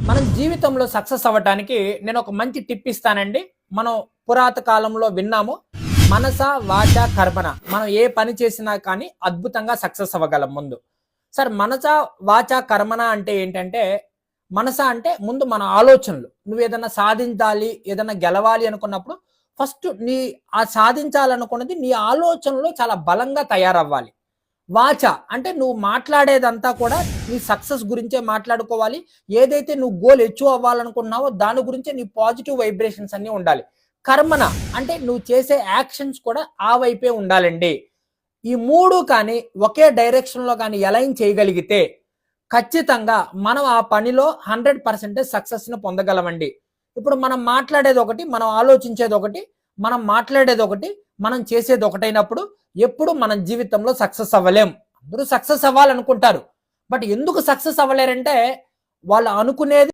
మనం జీవితంలో సక్సెస్ అవ్వటానికి నేను ఒక మంచి టిప్ ఇస్తానండి. మనం పురాత కాలంలో విన్నాము. మనస, వాచ, కర్మణ. మనం ఏ పని చేసినా కానీ అద్భుతంగా సక్సెస్ అవ్వగలం ముందు. సార్ మనస, వాచ, కర్మణ అంటే ఏంటంటే, మనస అంటే ముందు మన ఆలోచనలు. నువ్వేదన్నా సాధించాలి, ఏదన్నా గెలవాలి అనుకున్నప్పుడు ఫస్ట్ ఆ సాధించాలనుకున్నది నీ ఆలోచనలో చాలా బలంగా తయారవ్వాలి. వాచ అంటే నువ్వు మాట్లాడేదంతా కూడా నీ సక్సెస్ గురించే మాట్లాడుకోవాలి. ఏదైతే నువ్వు గోల్ అచీవ్ అవ్వాలనుకుంటున్నావో దాని గురించే నీ పాజిటివ్ వైబ్రేషన్స్ అన్నీ ఉండాలి. కర్మన అంటే నువ్వు చేసే యాక్షన్స్ కూడా ఆ వైపే ఉండాలండి. ఈ 3 కానీ ఒకే డైరెక్షన్‌లో గాని అలైన్ చేయగలిగితే ఖచ్చితంగా మనం ఆ పనిలో 100% సక్సెస్‌ని పొందగలమండి. ఇప్పుడు మనం మాట్లాడేదొకటి, మనం ఆలోచించేదొకటి, మనం మాట్లాడేదొకటి, మనం చేసేదొకటైనప్పుడు ఎప్పుడు మన జీవితంలో సక్సెస్ అవ్వలేం. అందరూ సక్సెస్ అవ్వాలనుకుంటారు. బట్ ఎందుకు సక్సెస్ అవ్వలేరంటే వాళ్ళు అనుకునేది